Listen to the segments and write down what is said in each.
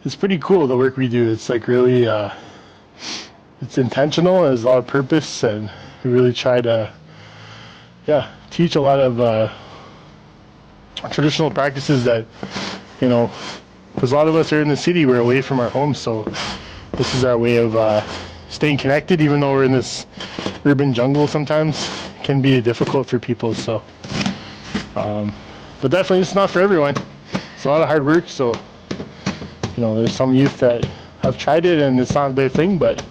it's pretty cool, the work we do. It's like really, it's intentional, it has a lot of purpose, and we really try to, teach a lot of traditional practices that, because a lot of us are in the city, we're away from our homes, so this is our way of staying connected, even though we're in this urban jungle sometimes. It can be difficult for people, so, but definitely it's not for everyone. It's a lot of hard work, so, there's some youth that have tried it and it's not their thing, but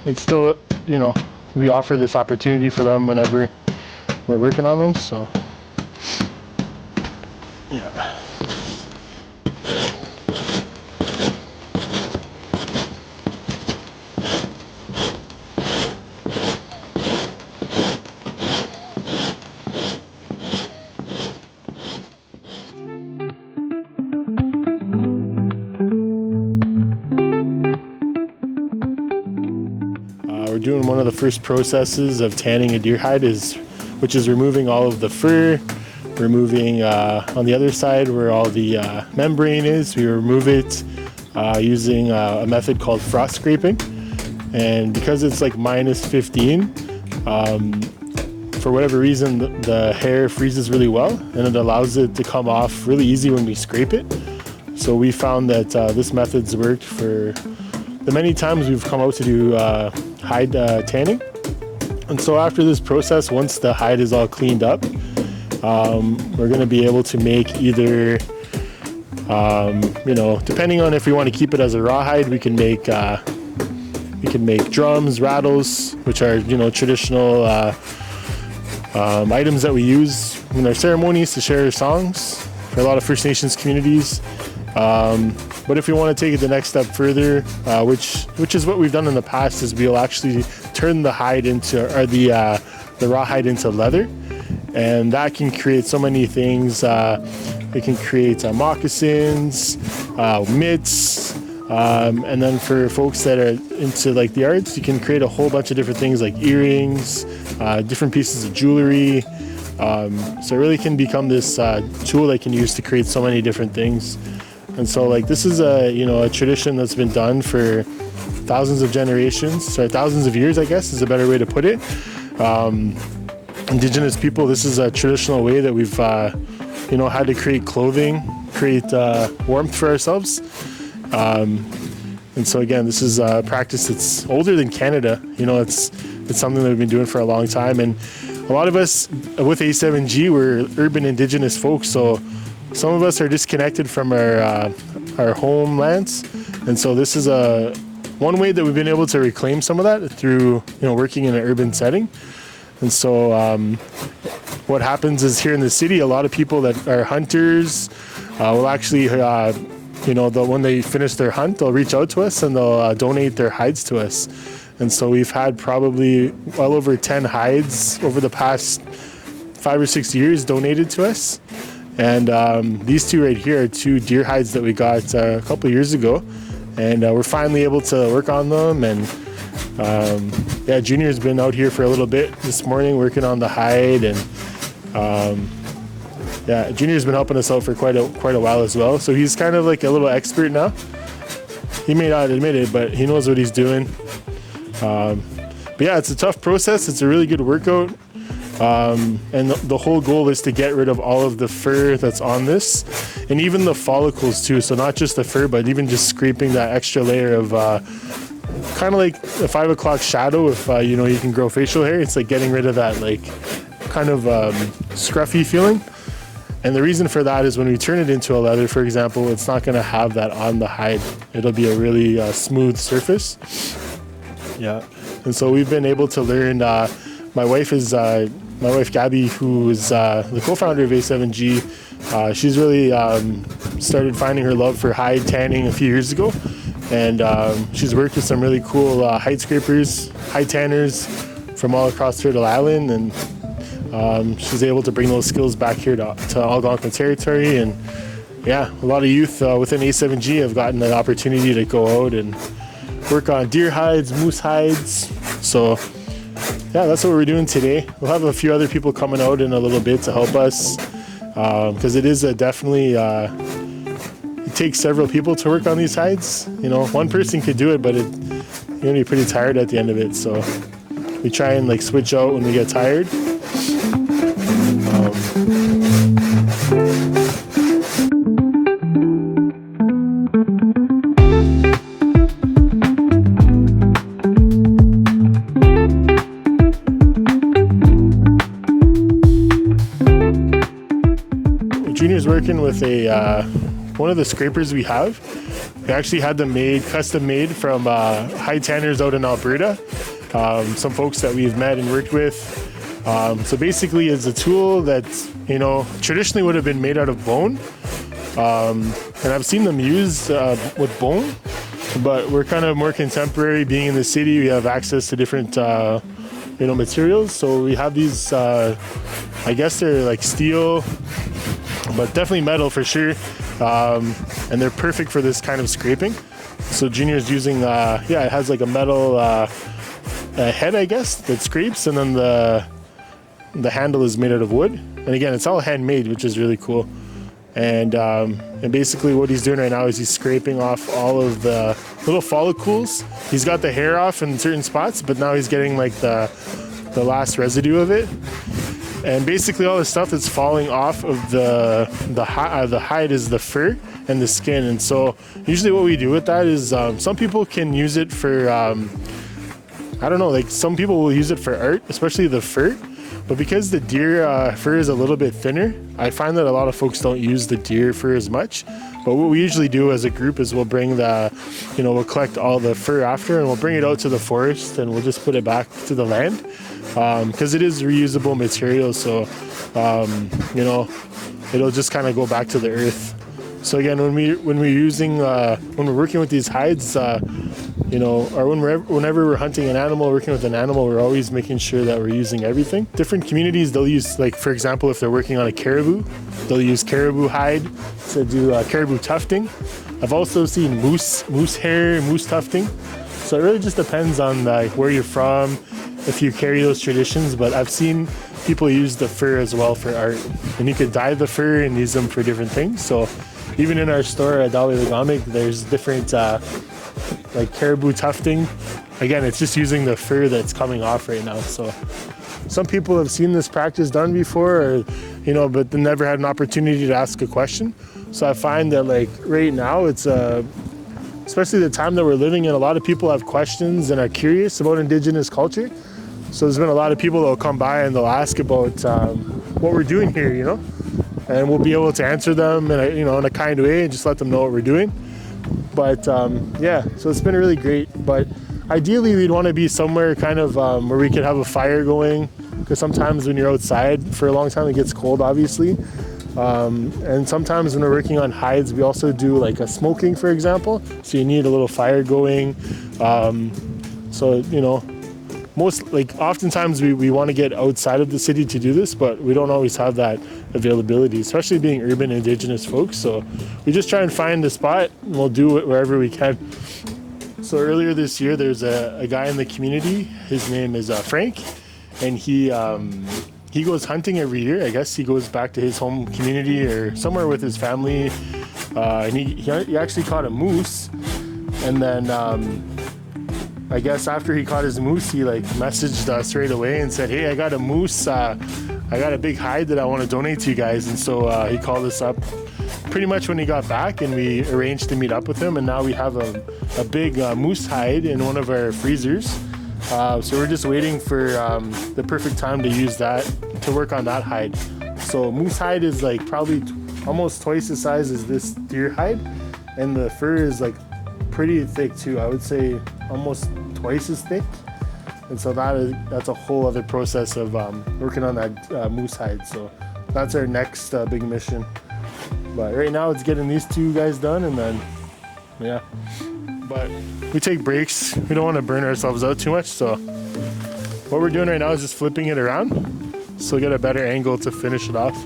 it's still, we offer this opportunity for them whenever we're working on them, so, yeah. We're doing one of the first processes of tanning a deer hide, which is removing all of the fur, removing on the other side where all the membrane is. We remove it using a method called frost scraping, and because it's like -15, for whatever reason the hair freezes really well, and it allows it to come off really easy when we scrape it. So we found that this method's worked for the many times we've come out to do hide tanning. And so after this process, once the hide is all cleaned up, we're going to be able to make either, depending on if we want to keep it as a rawhide, we can make drums, rattles, which are traditional items that we use in our ceremonies to share songs for a lot of First Nations communities. But if we want to take it the next step further, which is what we've done in the past, is we'll actually turn the hide the rawhide into leather, and that can create so many things. It can create moccasins, mitts, and then for folks that are into like the arts, you can create a whole bunch of different things like earrings, different pieces of jewelry. So it really can become this tool that can use to create so many different things. And so like this is a tradition that's been done for thousands of years, I guess is a better way to put it. Indigenous people, this is a traditional way that we've had to create clothing, create warmth for ourselves. And so again, this is a practice that's older than Canada. It's something that we've been doing for a long time, and a lot of us with A7G, we're urban Indigenous folks, so some of us are disconnected from our homelands, and so this is one way that we've been able to reclaim some of that through working in an urban setting. And so what happens is here in the city, a lot of people that are hunters will actually when they finish their hunt, they'll reach out to us and they'll donate their hides to us. And so we've had probably well over 10 hides over the past 5 or 6 years donated to us. And these two right here are 2 deer hides that we got a couple of years ago, and we're finally able to work on them. And Junior's been out here for a little bit this morning working on the hide, and Junior's been helping us out for quite a while as well. So he's kind of like a little expert now. He may not admit it, but he knows what he's doing. But yeah, it's a tough process. It's a really good workout. And the whole goal is to get rid of all of the fur that's on this, and even the follicles too. So not just the fur, but even just scraping that extra layer of kind of like a 5 o'clock shadow. If you can grow facial hair, it's like getting rid of that like kind of scruffy feeling. And the reason for that is when we turn it into a leather, for example, it's not going to have that on the hide. It'll be a really smooth surface. Yeah. And so we've been able to learn. My wife Gabby, who is the co-founder of A7G, she's really started finding her love for hide tanning a few years ago, and she's worked with some really cool hide scrapers, hide tanners from all across Turtle Island, and she's able to bring those skills back here to Algonquin territory. And yeah, a lot of youth within A7G have gotten an opportunity to go out and work on deer hides, moose hides. So yeah, that's what we're doing today. We'll have a few other people coming out in a little bit to help us, because it is definitely takes several people to work on these hides. You know, one person could do it, but you're gonna be pretty tired at the end of it. So we try and like switch out when we get tired. Junior's working with one of the scrapers we have. We actually had them custom made from hide tanners out in Alberta. Some folks that we've met and worked with. So basically it's a tool that's, you know, traditionally would have been made out of bone. And I've seen them used with bone, but we're kind of more contemporary. Being in the city, we have access to different, you know, materials. So we have these, I guess they're like steel, but definitely metal for sure. And they're perfect for this kind of scraping. So Junior's using, it has like a metal head, I guess, that scrapes, and then the handle is made out of wood. And again, it's all handmade, which is really cool. And basically what he's doing right now is he's scraping off all of the little follicles. He's got the hair off in certain spots, but now he's getting like the last residue of it. And basically all the stuff that's falling off of the hide is the fur and the skin. And so usually what we do with that is some people can use it for, I don't know, like some people will use it for art, especially the fur. But because the deer fur is a little bit thinner, I find that a lot of folks don't use the deer fur as much. But what we usually do as a group is we'll bring we'll collect all the fur after, and we'll bring it out to the forest, and we'll just put it back to the land. Because it is reusable material, so you know, it'll just kind of go back to the earth. So again, when we're working with these hides, you know, or whenever we're hunting an animal, working with an animal, we're always making sure that we're using everything. Different communities, they'll use, like for example, if they're working on a caribou, they'll use caribou hide to do caribou tufting. I've also seen moose hair, moose tufting. So it really just depends on like where you're from, if you carry those traditions. But I've seen people use the fur as well for art, and you could dye the fur and use them for different things. So even in our store at Adaawewigamig, there's different like caribou tufting. Again, it's just using the fur that's coming off right now. So some people have seen this practice done before, or, you know, but they never had an opportunity to ask a question. So I find that like right now, it's especially the time that we're living in, a lot of people have questions and are curious about Indigenous culture. So there's been a lot of people that will come by and they'll ask about what we're doing here, you know, and we'll be able to answer them in a kind way and just let them know what we're doing. But so it's been really great. But ideally we'd want to be somewhere kind of where we could have a fire going, because sometimes when you're outside for a long time, it gets cold, obviously. And sometimes when we're working on hides, we also do like a smoking, for example. So you need a little fire going. So, you know, oftentimes we want to get outside of the city to do this, but we don't always have that availability, especially being urban Indigenous folks. So we just try and find a spot, and we'll do it wherever we can. So earlier this year, there's a guy in the community. His name is Frank, and he goes hunting every year. I guess he goes back to his home community or somewhere with his family, and he actually caught a moose. And then I guess after he caught his moose, he like messaged us right away and said, "Hey, I got a moose. I got a big hide that I want to donate to you guys." And so he called us up pretty much when he got back, and we arranged to meet up with him. And now we have a big moose hide in one of our freezers. So we're just waiting for the perfect time to use that, to work on that hide. So moose hide is like probably almost twice the size as this deer hide, and the fur is like pretty thick too. I would say almost twice as thick. And so that's a whole other process of working on that moose hide. So that's our next big mission. But right now it's getting these two guys done, and then yeah. But we take breaks. We don't want to burn ourselves out too much. So what we're doing right now is just flipping it around, so we get a better angle to finish it off.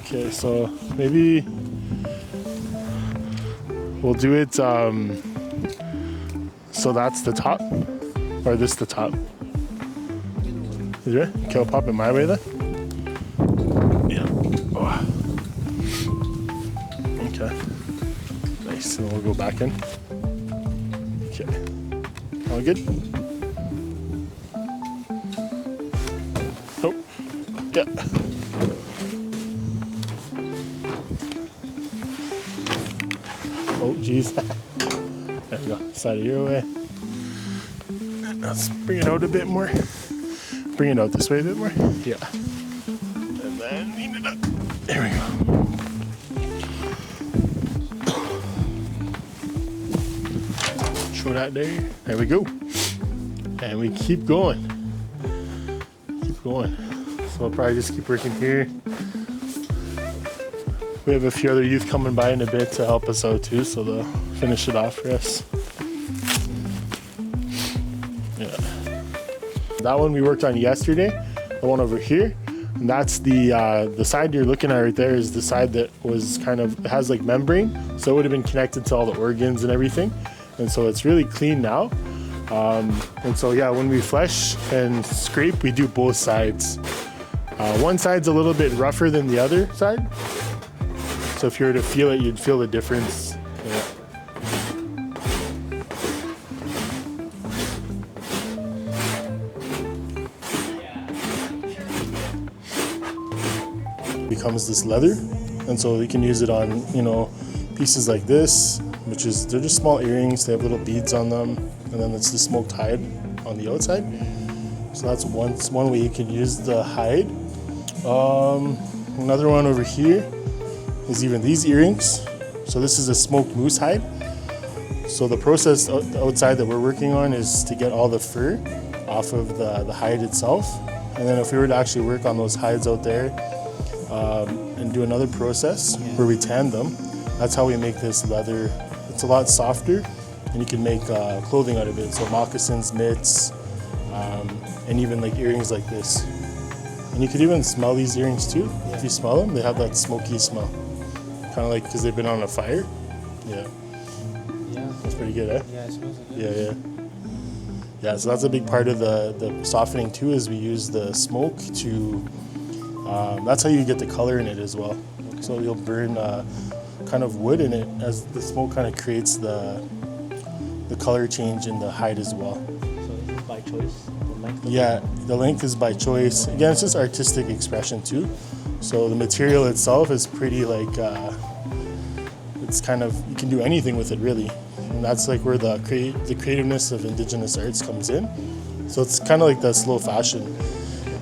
Okay, so maybe we'll do it. So that's the top, or this the top. Is it? Okay, I'll pop it my way then. Yeah. Oh. Okay. we'll go back in. Okay. All good? Oh, yeah. Oh, geez. There we go. Side of your way. Let's bring it out a bit more. Bring it out this way a bit more. Yeah. And then lean it up. There we go. Show that there. There we go. And we keep going. Keep going. So I'll probably just keep working here. We have a few other youth coming by in a bit to help us out too, so they'll finish it off for us. Yeah. That one we worked on yesterday, the one over here. And that's the side you're looking at right there is the side that was kind of, it has like membrane, so it would have been connected to all the organs and everything. And so it's really clean now. And so yeah, when we flesh and scrape, we do both sides. One side's a little bit rougher than the other side. So if you were to feel it, you'd feel the difference. Yeah. Becomes this leather, and so you can use it on, you know, pieces like this, which is, they're just small earrings, they have little beads on them, and then it's the smoked hide on the outside. So that's one way you can use the hide. Another one over here is even these earrings. So this is a smoked moose hide. So the process outside that we're working on is to get all the fur off of the hide itself. And then if we were to actually work on those hides out there and do another process where we tan them, that's how we make this leather. It's a lot softer, and you can make clothing out of it. So moccasins, mitts, and even like earrings like this. And you could even smell these earrings too. If you smell them, they have that smoky smell. Kind of like because they've been on a fire. Yeah. Yeah. That's pretty good, eh? Yeah, it smells like good. Yeah, yeah. Yeah, so that's a big part of the softening too, is we use the smoke to, that's how you get the color in it as well. Okay. So you'll burn kind of wood in it as the smoke kind of creates the color change in the hide as well. So is it by choice? The length? Yeah, the length is by choice. Again, it's just artistic expression too. So the material itself is pretty like, it's kind of, you can do anything with it really. And that's like where the creativeness of Indigenous arts comes in. So it's kind of like that slow fashion.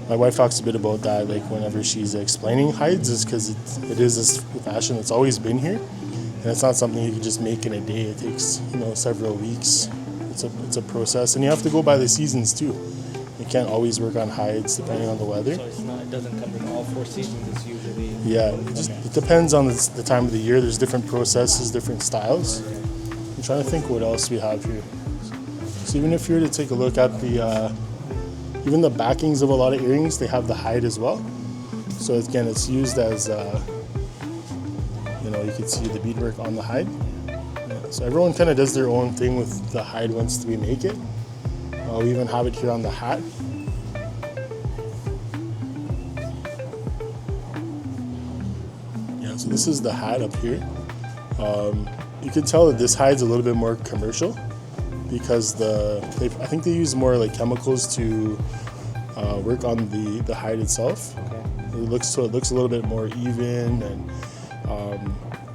My wife talks a bit about that, like whenever she's explaining hides, is because it is this fashion that's always been here. And it's not something you can just make in a day. It takes, you know, several weeks. It's a process, and you have to go by the seasons too. You can't always work on hides depending on the weather. So it's not, it doesn't come in all 4 seasons, it's usually... Yeah, it depends on the time of the year. There's different processes, different styles. I'm trying to think what else we have here. So even if you were to take a look at even the backings of a lot of earrings, they have the hide as well. So again, it's used as, you know, you can see the beadwork on the hide. Yeah, so everyone kind of does their own thing with the hide once we make it. We even have it here on the hat. Yeah, so this is the hat up here. You can tell that this hide's a little bit more commercial because I think they use more like chemicals to work on the hide itself. Okay. It looks a little bit more even,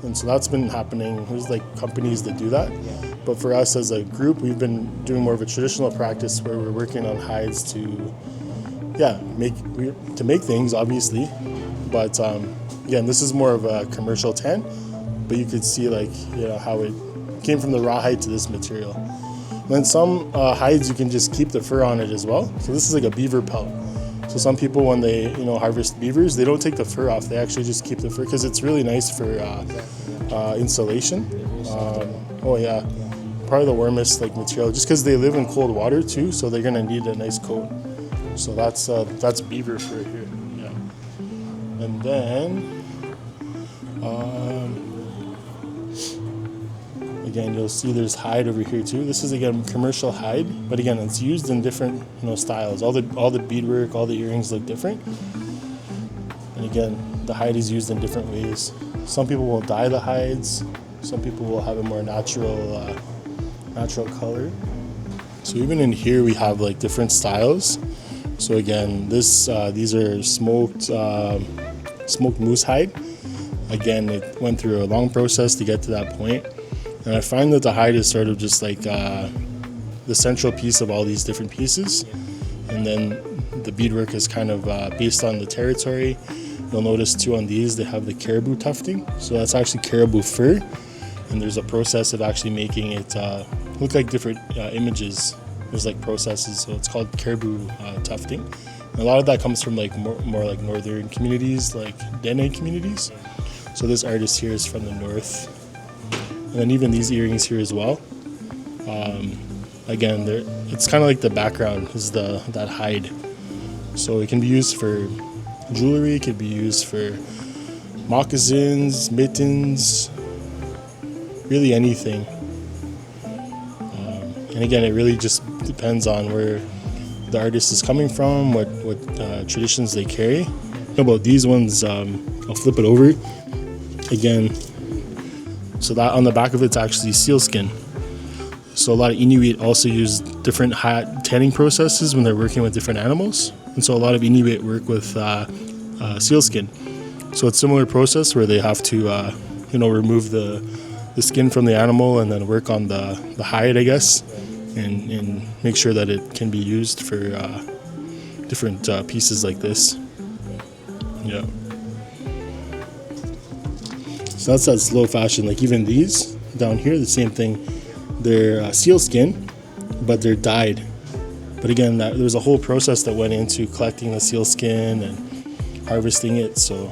and so that's been happening. There's like companies that do that. Yeah. But for us as a group, we've been doing more of a traditional practice where we're working on hides to make things, obviously. But again, this is more of a commercial tan. But you could see like, you know, how it came from the raw hide to this material. And then some hides you can just keep the fur on it as well. So this is like a beaver pelt. So some people, when they, you know, harvest beavers, they don't take the fur off. They actually just keep the fur because it's really nice for insulation. Oh yeah. Probably the warmest like material, just because they live in cold water too, so they're gonna need a nice coat. So that's beaver fur here. Yeah. And then again, you'll see there's hide over here too. This is again commercial hide, but again, it's used in different, you know, styles. All the beadwork, all the earrings look different. And again, the hide is used in different ways. Some people will dye the hides. Some people will have a more natural color. So even in here we have like different styles. So again, these are smoked moose hide. Again, it went through a long process to get to that point. And I find that the hide is sort of just like the central piece of all these different pieces. And then the beadwork is kind of based on the territory. You'll notice too on these, they have the caribou tufting. So that's actually caribou fur. And there's a process of actually making it look like different images. There's like processes, so it's called caribou tufting. And a lot of that comes from like more like northern communities, like Dene communities. So this artist here is from the north. And then even these earrings here as well. Again, it's kind of like the background is that hide. So it can be used for jewelry, it could be used for moccasins, mittens, really anything. And again, it really just depends on where the artist is coming from, what traditions they carry. About these ones, I'll flip it over. Again, so that on the back of it's actually sealskin. So a lot of Inuit also use different tanning processes when they're working with different animals. And so a lot of Inuit work with sealskin. So it's a similar process where they have to, remove the skin from the animal and then work on the hide, I guess, and make sure that it can be used for different pieces like this. Yeah. So that's that slow fashion. Like even these down here, the same thing. They're sealskin, but they're dyed. But again, there's a whole process that went into collecting the sealskin and harvesting it. So